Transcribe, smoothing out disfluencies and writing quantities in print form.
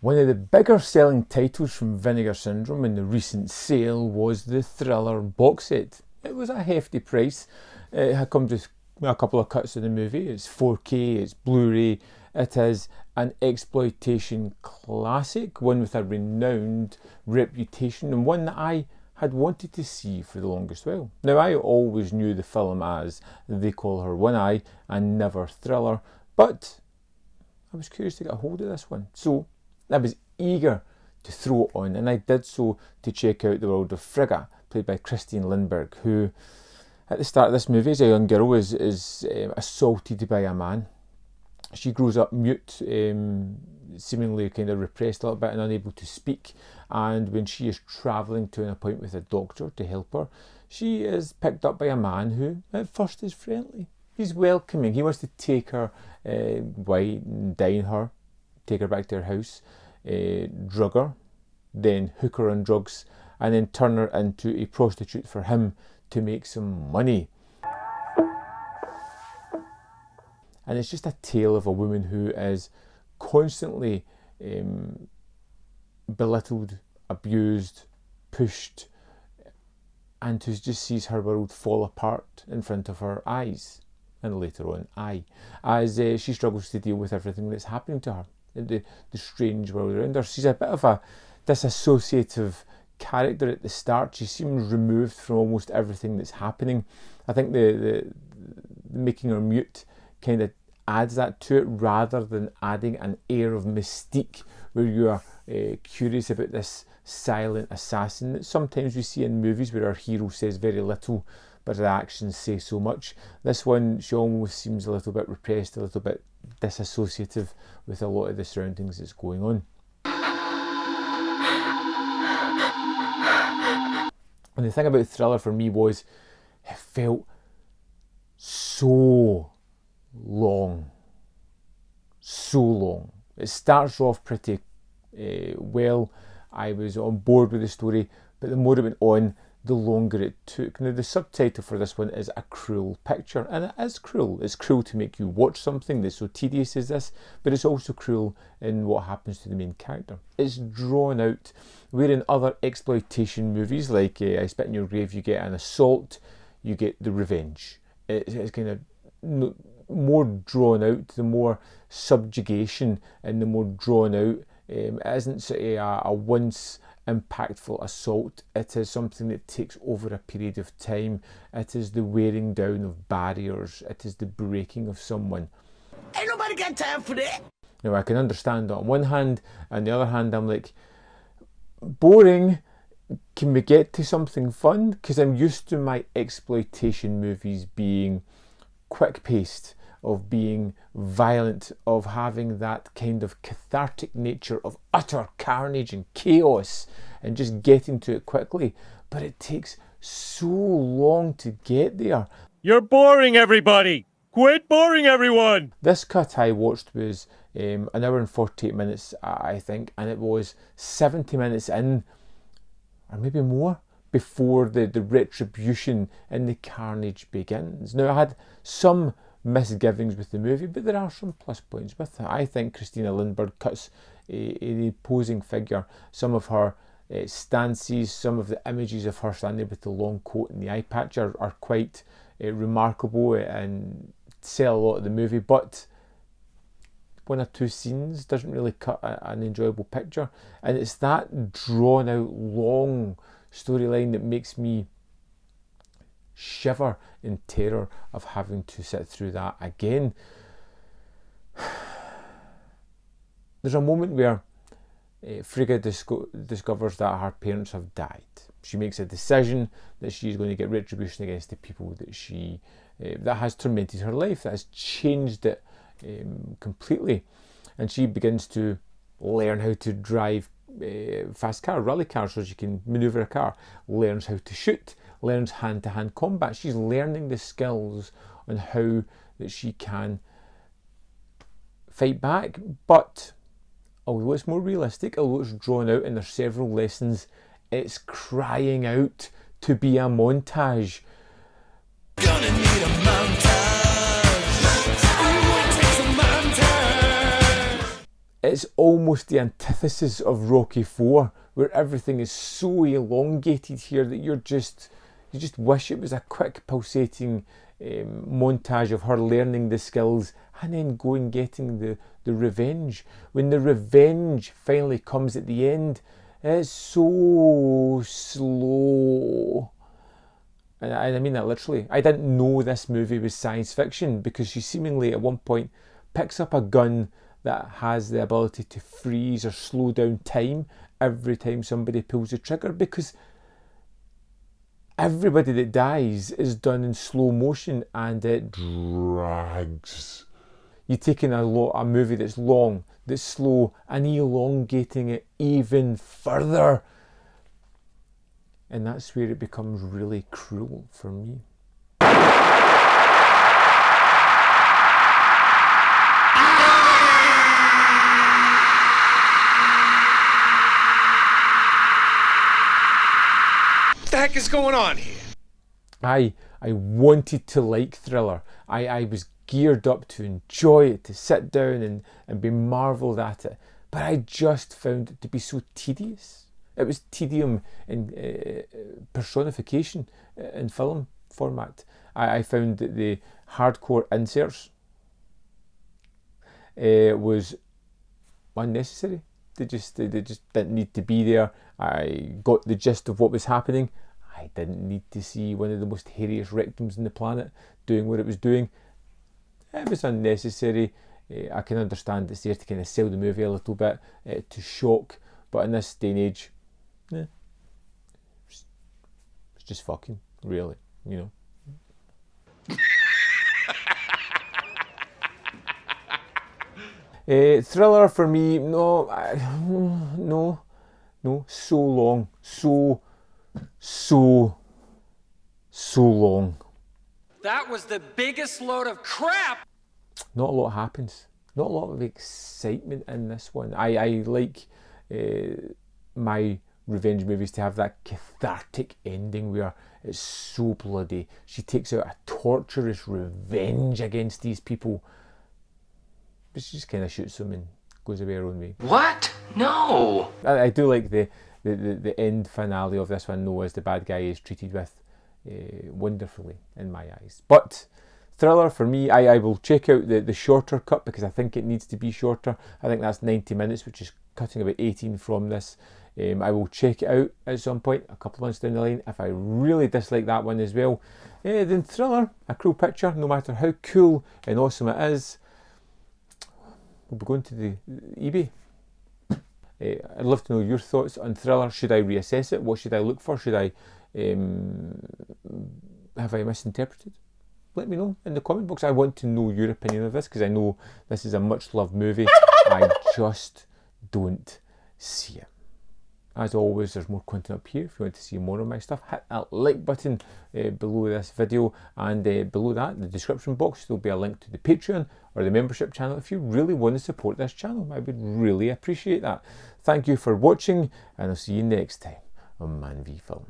One of the bigger selling titles from Vinegar Syndrome in the recent sale was the Thriller box set. It was a hefty price. It comes with a couple of cuts of the movie. It's 4K, it's Blu-ray. It is an exploitation classic, one with a renowned reputation and one that I had wanted to see for the longest while. Now, I always knew the film as They Call Her One Eye and never Thriller, but I was curious to get a hold of this one. So I was eager to throw it on, and I did so to check out the world of Frigga, played by Christine Lindberg, who at the start of this movie as a young girl is assaulted by a man. She grows up mute, seemingly kind of repressed a little bit and unable to speak, and when she is travelling to an appointment with a doctor to help her, she is picked up by a man who at first is friendly. He's welcoming. He wants to take her away, dine her, take her back to her house, drug her, then hook her on drugs, and then turn her into a prostitute for him to make some money. And it's just a tale of a woman who is constantly belittled, abused, pushed, and who just sees her world fall apart in front of her eyes, and later on as she struggles to deal with everything that's happening to her, the strange world around her. She's a bit of a disassociative character at the start. She seems removed from almost everything that's happening. I think the making her mute kind of adds that to it, rather than adding an air of mystique where you are curious about this silent assassin that sometimes we see in movies where our hero says very little but the actions say so much. This one, she almost seems a little bit repressed, a little bit disassociative with a lot of the surroundings that's going on. And the thing about Thriller for me was it felt so long. It starts off pretty well. I was on board with the story, but the more it went on, the longer it took. Now, the subtitle for this one is A Cruel Picture, and it is cruel. It's cruel to make you watch something that's so tedious as this, but it's also cruel in what happens to the main character. It's drawn out, where in other exploitation movies like I Spit in Your Grave, you get an assault, you get the revenge. It's kind of more drawn out, the more subjugation and the more drawn out. It isn't sort of a once impactful assault. It is something that takes over a period of time. It is the wearing down of barriers. It is the breaking of someone. Ain't nobody got time for that. Now, I can understand that on one hand, and the other hand, I'm like, boring. Can we get to something fun? Because I'm used to my exploitation movies being quick-paced, of being violent, of having that kind of cathartic nature of utter carnage and chaos and just getting to it quickly. But it takes so long to get there. You're boring everybody! Quit boring everyone! This cut I watched was an hour and 48 minutes, I think, and it was 70 minutes in, or maybe more, before the retribution and the carnage begins. Now, I had some misgivings with the movie, but there are some plus points with it. I think Christina Lindberg cuts an imposing figure. Some of her stances, some of the images of her standing with the long coat and the eye patch are quite remarkable and sell a lot of the movie, but one or two scenes doesn't really cut an enjoyable picture, and it's that drawn out long storyline that makes me shiver in terror of having to sit through that again. There's a moment where Frigga discovers that her parents have died. She makes a decision that she's going to get retribution against the people that she that has tormented her life, that has changed it completely, and she begins to learn how to drive fast car, rally cars, so she can manoeuvre a car, learns how to shoot, learns hand-to-hand combat. She's learning the skills on how that she can fight back, but although it's more realistic, although it's drawn out and there's several lessons, it's crying out to be a montage. Gonna need a montage. Ooh, it takes a montage. It's almost the antithesis of Rocky 4, where everything is so elongated here that you just wish it was a quick pulsating montage of her learning the skills and then going getting the revenge. When the revenge finally comes at the end, it's so slow. And I mean that literally. I didn't know this movie was science fiction because she seemingly at one point picks up a gun that has the ability to freeze or slow down time every time somebody pulls the trigger, because everybody that dies is done in slow motion and it drags. You're taking a movie that's long, that's slow, and elongating it even further. And that's where it becomes really cruel for me. What the heck is going on here? I wanted to like Thriller. I was geared up to enjoy it, to sit down and be marvelled at it. But I just found it to be so tedious. It was tedium in personification in film format. I found that the hardcore inserts was unnecessary. They just didn't need to be there. I got the gist of what was happening. I didn't need to see one of the most hairiest rectums on the planet doing what it was doing. It was unnecessary. I can understand it's there to kind of sell the movie a little bit, to shock, but in this day and age, it's just fucking, really, you know. Thriller for me, no, so long, so long. That was the biggest load of crap! Not a lot happens. Not a lot of excitement in this one. I like my revenge movies to have that cathartic ending where it's so bloody. She takes out a torturous revenge against these people, but she just kind of shoots them and goes away her own way. What? No! I do like the end finale of this one, though, as the bad guy is treated with wonderfully in my eyes. But Thriller, for me, I will check out the shorter cut because I think it needs to be shorter. I think that's 90 minutes, which is cutting about 18 from this. I will check it out at some point, a couple of months down the line. If I really dislike that one as well, then Thriller, a cool picture, no matter how cool and awesome it is. We'll be going to the eBay. I'd love to know your thoughts on Thriller. Should I reassess it? What should I look for? Should I have I misinterpreted? Let me know in the comment box. I want to know your opinion of this because I know this is a much loved movie. I just don't see it. As always, there's more content up here. If you want to see more of my stuff, hit that like button below this video, and below that, in the description box, there'll be a link to the Patreon or the membership channel if you really want to support this channel. I would really appreciate that. Thank you for watching, and I'll see you next time on Man v Film.